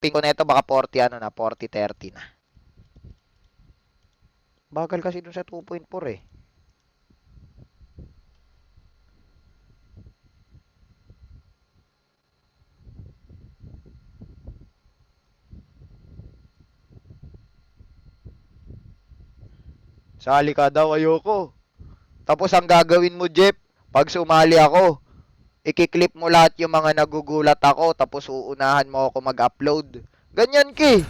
Ping ko nito baka 40 ano na, 40-30 na. Bagal kasi dun sa 2.4 eh. Sali ka daw, ayoko. Tapos ang gagawin mo, Jeff, pag sumali ako, ikiklip mo lahat yung mga nagugulat ako, tapos uunahan mo ako mag-upload. Ganyan ki.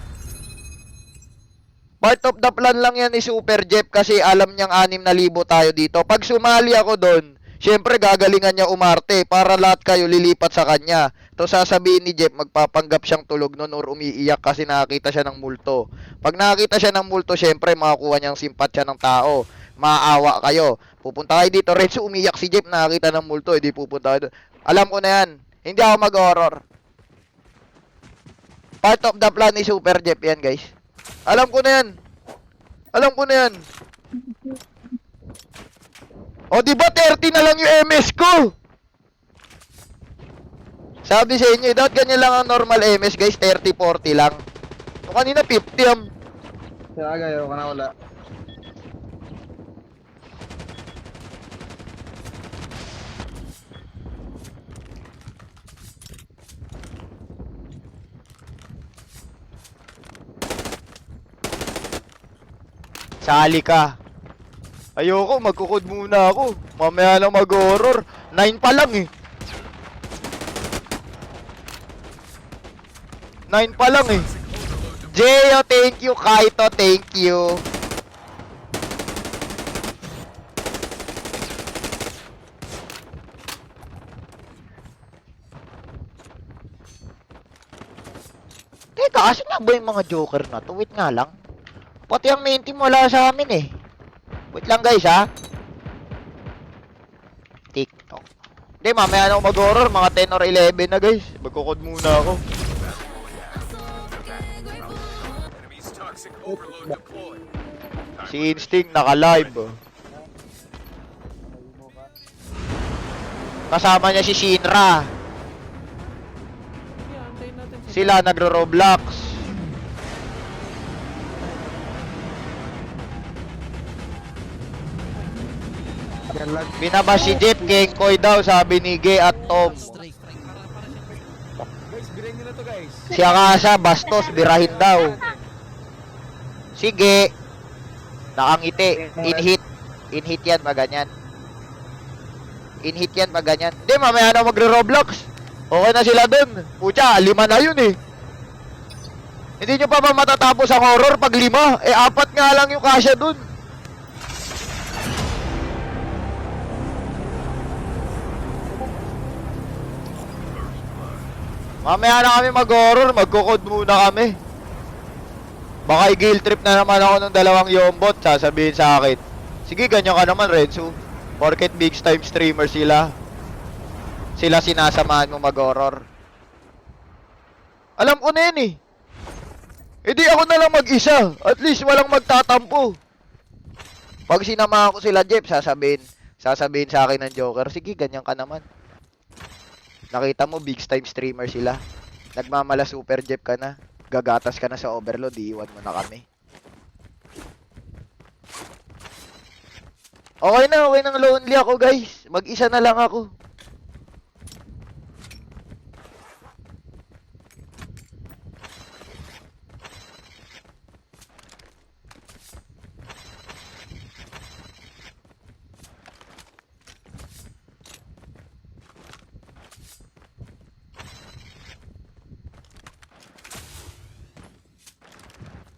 Part of the plan lang yan ni Super Jeff kasi alam niyang 6,000 tayo dito. Pag sumali ako doon, syempre gagalingan niya umarte para lahat kayo lilipat sa kanya. To sasabihin ni Jeff, magpapanggap siyang tulog nun or umiiyak kasi nakakita siya ng multo. Pag nakakita siya ng multo, syempre makakuha niyang simpatsya ng tao. Maawa kayo. Pupunta kayo dito, Renzo umiiyak si Jeff, nakakita ng multo, hindi pupunta kayo doon. Alam ko na yan. Hindi ako mag-horror. Part of the plan ni Super Jeff yan, guys. Alam ko na yan. Alam ko na yan. O, di ba 30 na lang yung MS ko? Sabi sa inyo, dapat ganyan lang ang normal MS, guys. 30-40 lang. O, kanina 50 am. Kaya gayo ka na wala. Sali ka. Ayoko, magkukod muna ako. Mamaya lang mag-horror. 9 pa lang eh. 9 pa lang eh. Jeyo, thank you. Kaito, thank you. Teka, asan nga ba yung mga joker na to? Wait nga lang. Pati ang main team wala sa amin eh. Wait lang guys ha. TikTok. Hindi, mamaya na ako mag-horror. Mga 10 or 11 na guys. Magkukod muna ako. Si Instinct naka-live. Kasama niya si Shinra. Sila nagro-Roblox. Binaba si Jeff, Kengkoy daw, sabi ni Gay at Tom. Guys, birahin nyo na to guys. Si Akasa, Bastos, birahin daw. Sige. Nakangiti. In-hit. In-hit yan, maganyan. In-hit yan, maganyan. Hindi, mamaya na magre-Roblox. Okay na sila dun. Pucha, 5 na yun eh. Hindi nyo pa ba matatapos ang horror pag 5? Eh, 4 nga lang yung kasya dun. Mamaya na kami mag-horror, magkukod muna kami. Baka i-guilt trip na naman ako ng 2 yombot, sasabihin sa akin. Sige, ganyan ka naman, Renzo. Porket big time streamer sila. Sila sinasamahan mo mag-horror. Alam ko na yan eh. E di ako na lang mag-isa. At least walang magtatampo. Pag sinamahan ko sila, Jeff, sasabihin sa akin ng Joker, sige, ganyan ka naman. Nakita mo, big time streamer sila. Nagmamala super Jeff ka na. Gagatas ka na sa overload, iiwan mo na kami. Okay nang lonely ako guys. Mag-isa na lang ako.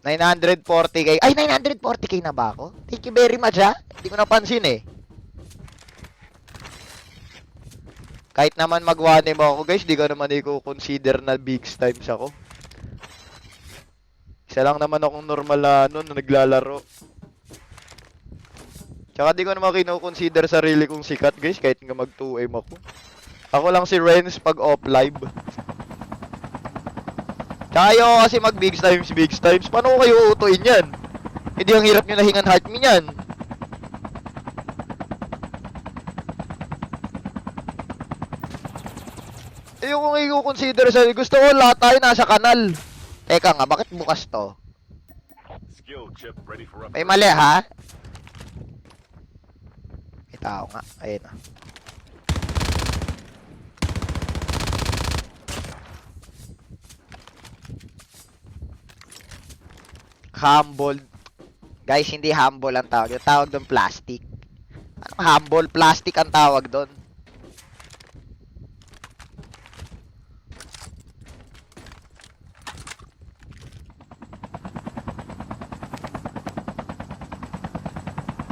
$940K. Ay, 940K na ba ako? Thank you very much ha. Hindi ko napansin eh. Kahit naman mag-1M ako guys, di ko naman i-consider na big times ako. Isa lang naman akong normal na naglalaro. Tsaka di ko naman kino-consider sarili kong sikat guys, kahit nga mag-2M ako. Ako lang si Renz pag off-live. Tsaka ayoko kasi mag big times. Paano ko kayo uutuin yan? Hindi ang hirap nyo nahingan heart me yan. Ayoko nga i-consider sa... Gusto ko lahat tayo nasa kanal. Teka nga, bakit bukas to? Skill chip ready for May upgrade. mali ha? May tao nga. Ayun ah. Humble. Guys, hindi humble ang tawag. Yung tawag doon plastic. Anong humble? Plastic ang tawag doon.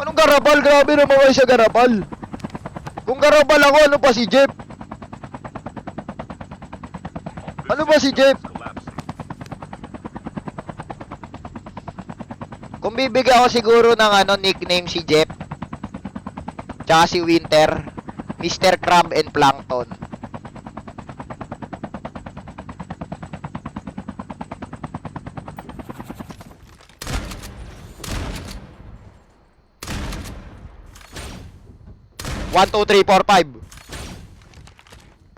Anong garabal? Grabe naman kayo sa garabal. Kung garabal ako, ano pa si Jeff? Ano ba si Jeff? Collapsing. Kung bibigyan ako siguro ng nickname si Jeff, tsaka si Winter, Mr. Crab and Plankton. One, two, three, four, five.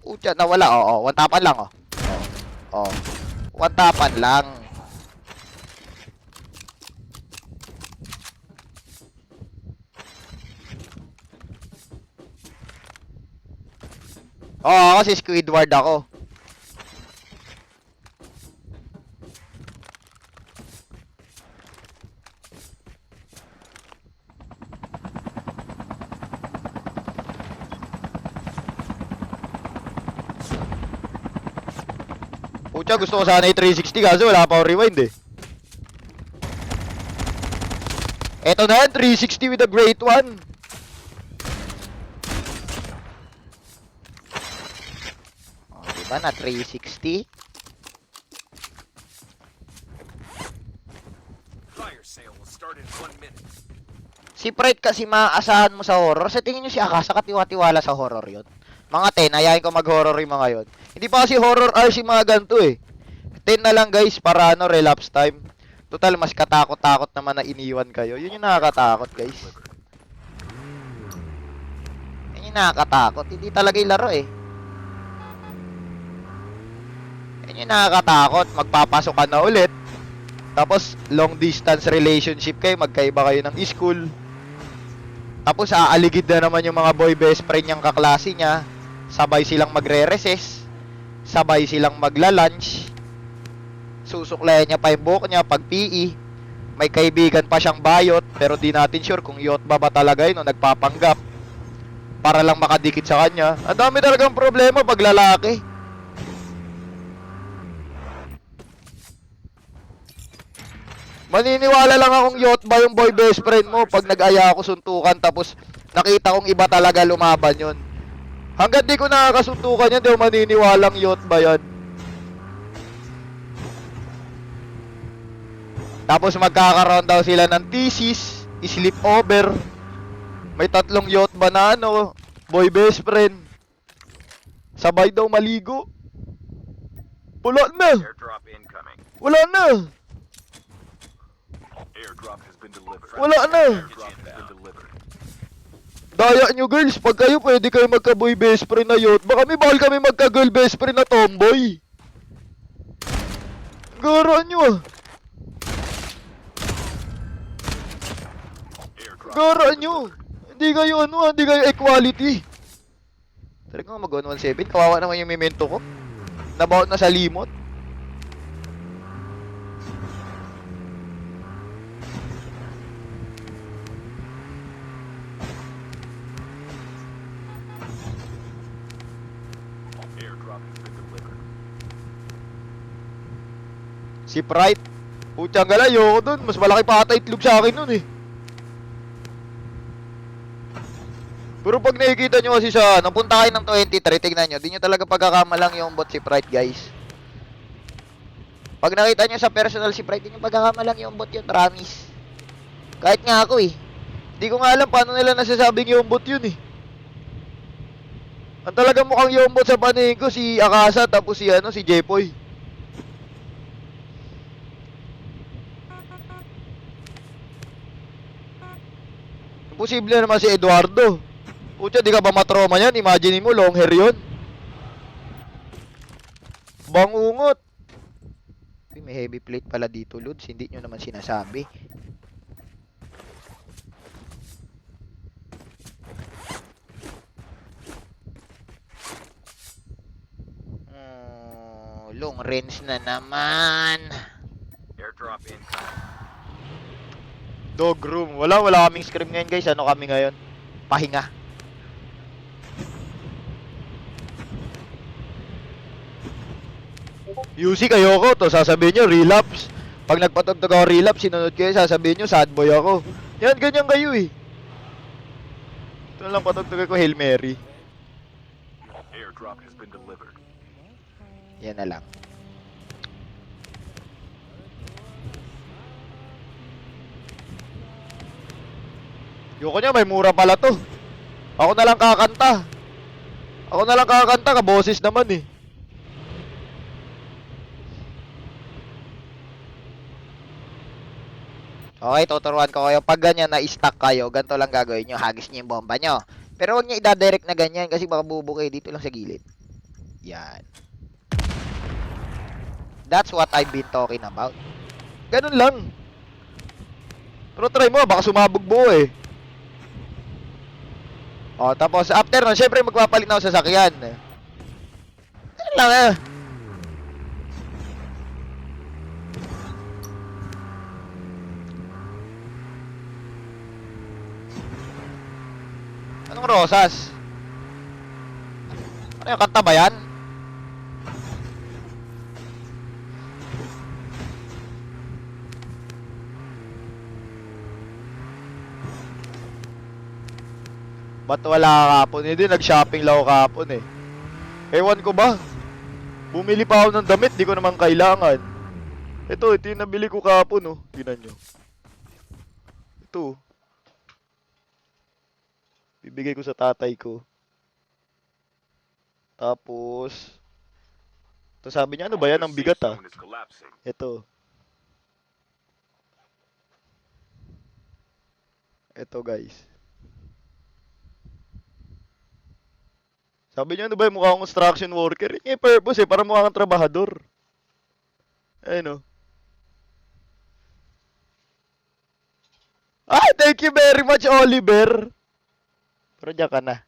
Pucha, nawala. Oo, one tapan lang, oh. Oo. One tapan lang. Oo, ako si Squidward ako. Pucha, gusto ko sana i-360 kaso wala pa akong rewind eh. Eto na yan, 360 with a great one. Oh, diba na 360? Fire sale will start in 1 minute. Si Pride kasi maaasahan mo sa horror. Sa tingin nyo si Akasa katiwa-tiwala sa horror yon. Mga 10, ayayin ko mag-horror yung mga yon. Hindi pa kasi horror hours yung mga ganito eh. 10 na lang guys para relapse time. Total, mas katakot-takot naman na iniwan kayo. Yun yung nakakatakot guys. Yun yung nakakatakot. Hindi talaga yung laro eh. Yun yung nakakatakot. Magpapasok ka na ulit. Tapos, long distance relationship kayo. Magkaiba kayo ng school. Tapos, aaligid na naman yung mga boy best friend niyang kaklase niya. Sabay silang magre-recess. Sabay silang magla-lunch. Susuklayan niya pa yung buhok niya pag PE. May kaibigan pa siyang bayot. Pero di natin sure kung yot ba talaga yun o nagpapanggap. Para lang makadikit sa kanya. Ang dami talagang problema pag lalaki. Maniniwala lang akong yot ba yung boy best friend mo pag nag-aya ako suntukan tapos nakita kong iba talaga lumaban yun. Hanggang di ko nakakasuntukan yan, di ako maniniwalang yot ba yan. Tapos magkakaroon daw sila ng thesis, sleep over. May 3 yot ba na boy best friend. Sabay daw maligo. Wala na. Airdrop incoming. Wala na. Airdrop has been delivered. Wala na. Airdrop has been delivered. Daya nyo girls, pag kayo pwede kayo magka-boy best friend na yot. Baka may bahal kami magka-girl best friend na tomboy. Gara nyo ah. Airdrop Gara nyo. Hindi kayo hindi kayo equality. Talaga nga mag-117, kawawa naman yung memento ko. Nabaot na sa limot. Airdrop has been delivered. Si Pride. Putyang gala, ayoko dun. Mas malaki pa ata itlog sa akin nun eh. Pero pag nakikita nyo kasi sa punta kayo ng 23, tignan nyo, di nyo talaga pagkakamalang yung bot si Pride, guys. Pag nakita nyo sa personal si Pride, di nyo pagkakamalang yung bot yun, promise. Kahit nga ako eh. Di ko nga alam paano nila nasasabing yung bot yun eh. Ang talagang mukhang yung bot sa paningin ko, si Akasa, tapos si si Jepoy. Imposible naman si Eduardo. Pucha, di ka ba matroma yan? Imagine mo, long hair yun. Bangungot. may heavy plate pala dito, Lods. Hindi nyo naman sinasabi. Long range na naman. Airdrop incoming. Dog room. Wala kaming scrim ngayon, guys. Ano kami ngayon? Pahinga. Music, ayoko to. Sasabihin nyo, relapse. Pag nagpatugtog ako relapse, sinunod kayo, sasabihin nyo, sad boy ako. Yan, ganyan kayo eh. Ito na lang patugtog ko, Hail Mary. Airdrop has been delivered. Yan na lang. Yoko niya, may mura pala to. Ako na lang kakanta. Ako na lang kakanta, kaboses naman eh. Okay, tuturuan ko kayo. Pag ganyan na-stuck kayo, ganito lang gagawin nyo. Hagis nyo yung bomba nyo. Pero huwag nyo i-direct na ganyan kasi baka bubukay dito lang sa gilid. Yan. That's what I've been talking about. Ganun lang. Pero try mo, baka sumabog buo eh. O, tapos after nun, syempre magpapalit na ako sa sasakyan. Ganun lang eh. Anong rosas? Ano yung kanta ba yan? Ba't wala kapon? Hindi, nag-shopping lang ako kapon eh. Ewan ko ba? Bumili pa ako ng damit, di ko naman kailangan. Ito yung nabili ko kapon oh. Tingnan nyo. Ito. Bibigay ko sa tatay ko. Tapos, ito sabi niya, ano ba yan? Ang bigat ah. Zone is collapsing. Ito. Ito guys. Sabi niya, ano ba yung mukha akong construction worker? Yung purpose eh, para mukha kang trabahador. Ayun oh. Ah, thank you very much, Oliver. Pero diyan ka na.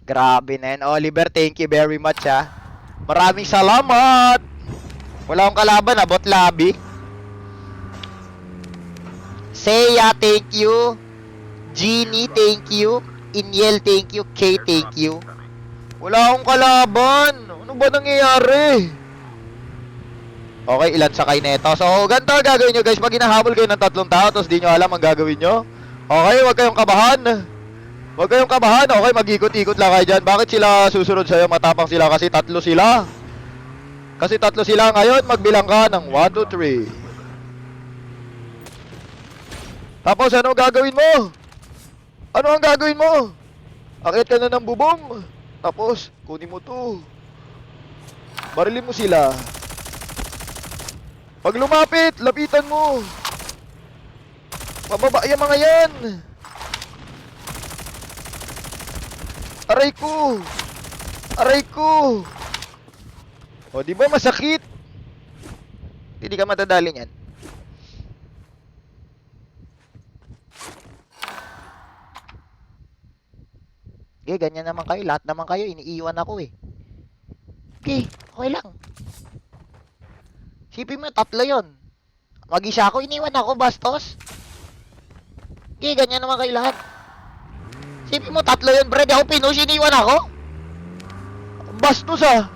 Grabe na yan, Oliver. Thank you very much, ha. Maraming salamat. Wala akong kalaban, bot lobby. Seiya, thank you. Genie, thank you. Inyel, thank you. Kay, thank you. Wala akong kalaban. Ano ba nangyayari? Okay, ilan sakay neto. So, ganito ang gagawin nyo, guys. Pag hinahabol kayo ng 3 tao, tapos di nyo alam ang gagawin nyo. Okay, huwag kayong kabahan. Huwag kayong kabahan. Okay, mag-ikot-ikot lang kayo dyan. Bakit sila susunod sa'yo? Matapang sila kasi 3 sila. Kasi 3 sila ngayon. Magbilang ka ng 1, 2, 3. Tapos, ano ang gagawin mo? Ano ang gagawin mo? Akit ka na ng bubong. Tapos, kunin mo to. Barilin mo sila. Pag lumapit, lapitan mo. Pababa yung mga yan. Aray ko. Aray ko. O, di ba masakit? Hindi ka matadali niyan. Okay, ganyan naman kayo. Lahat naman kayo, iniiwan ako eh. Okay, okay lang. Sipin mo, 3 yon. Mag-isa ako, iniwan ako, bastos. Okay, ganyan naman kayo lahat. Sipin mo, 3 yon, Brad. Ako pinush, iniwan ako. Bastos ah.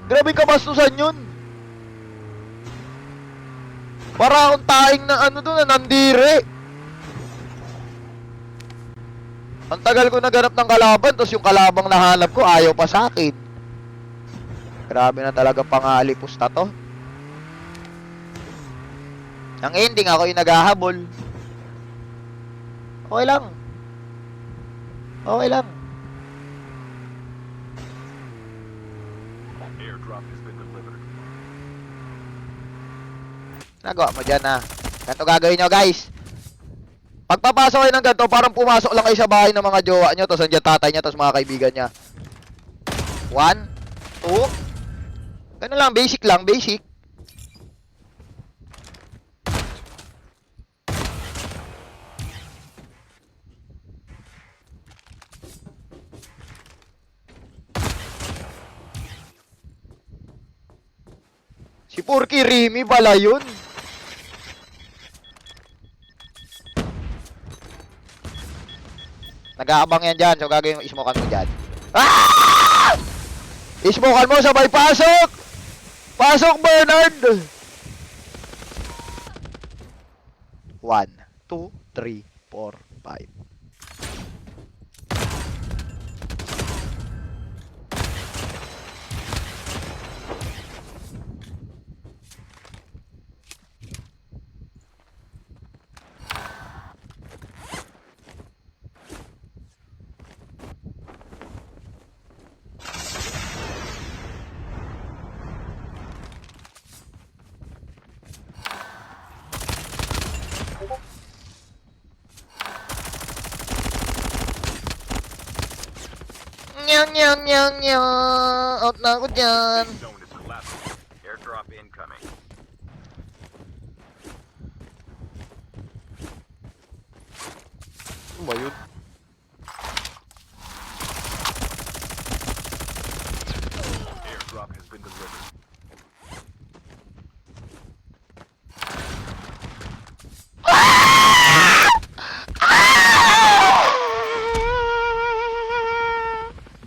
Grabe ka bastusan yun. Para akong taing na ano doon, na nandire. Ang tagal ko naganap ng kalaban, tapos yung kalabang nahanap ko, ayaw pa sa akin. Grabe na talaga pangalipos na to. Ang ending, ako yung naghahabol. Okay lang. Okay lang. Airdrop has been delivered. Nagawa mo dyan ha. Ganito gagawin nyo guys. Pagpapasok kayo ng ganito, parang pumasok lang kayo sa bahay ng mga jowa nyo, tapos nandiyan tatay nyo, tapos mga kaibigan niya. 1, 2, Ganun lang, basic lang, basic. Si Porky Remy pala yun. Nag-aabang yan dyan, so gagawin mo, ismokan mo dyan. Ah! Ismokan mo, sabay pasok! Pasok, Bernard! 1, 2, 3, 4, 5. Nyang. Out na ako dyan. Safe zone is collapsing. Airdrop incoming. Ano ba yun? Airdrop has been delivered.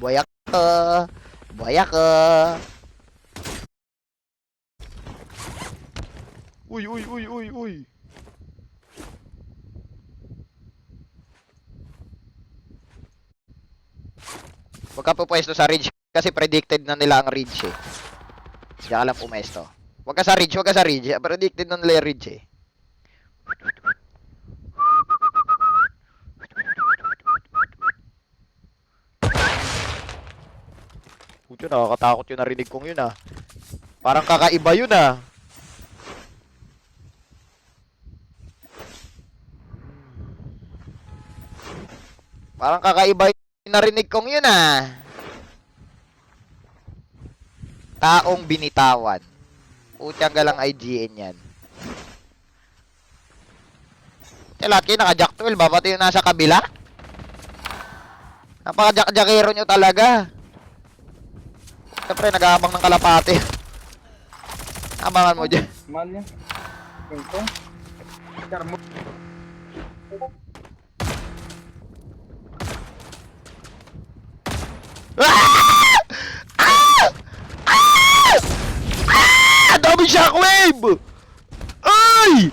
Buaya ka. Buaya ka. Uy. Huwag ka pupwesto sa ridge kasi predicted na nila ang ridge eh. Diyan ka lang pumesto. Huwag ka sa ridge. Predicted na nila yung ridge eh. Puto, nakakatakot yung narinig kong yun ah. Parang kakaiba yun ah. Parang kakaiba yung narinig kong yun ah. Taong binitawan. Putang galang IGN yan. Lahat kayo naka-jack 12 ba? Pati yung nasa kabila? Napaka-jack-jackero nyo talaga. Siyempre, nag-aabang ng kalapate. Abangan mo dyan. Mahal niya. Ganito. Karmo. Ah! Ah! Ah! Ah! Dami shockwave! Ay!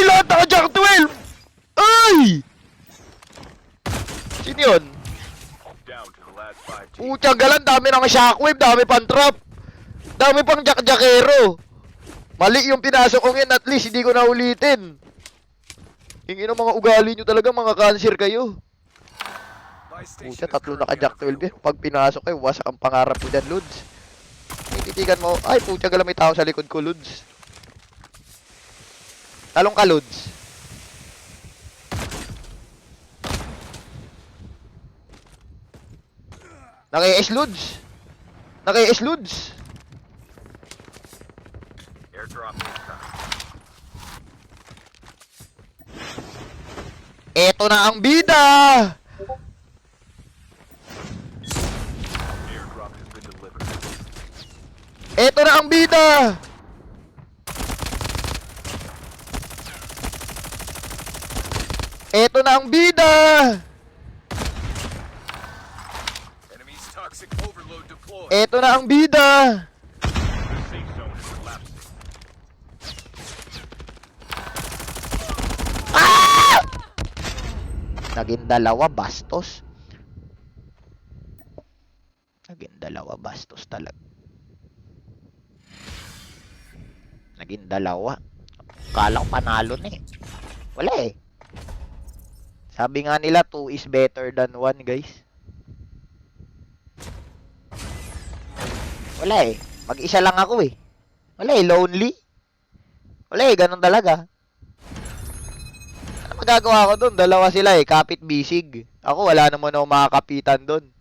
Lahat naka-jack 12! Ay! Sino yun? Down to the last 5 teams. Putang galan, dami ng shockwave, dami pang trap. Dami pang jack-jackero. Mali yung pinasok kong yun, at least hindi ko na ulitin. Hingin ang mga ugali nyo talaga, mga cancer kayo. Buy station Puta, is tatlo currently naka-jack 12 yan. unavailable. Pag pinasok kayo, wasak ang pangarap ko dyan, Lods. May titigan mo, ay puta galan, may tao sa likod ko, Lods. Talong ka, Lods. Naki-S, Lods. Naki-S, Lods. Airdrop incoming. Eto na ang bida! Airdrop has been delivered. Eto na ang bida! Eto na ang bida! Enemy's toxic overload deployed. Eto na ang bida! The safe zone is collapsing. Naging dalawa, bastos. Naging dalawa, bastos talaga. Naging dalawa. Kala ko panalo na eh. Wala eh. Sabi nga nila, 2 is better than 1, guys. Wala eh. Mag-isa lang ako eh. Wala eh, lonely. Wala eh, ganun talaga. Ano magagawa ko doon? Dalawa sila eh, kapit bisig. Ako, wala naman ako makakapitan doon.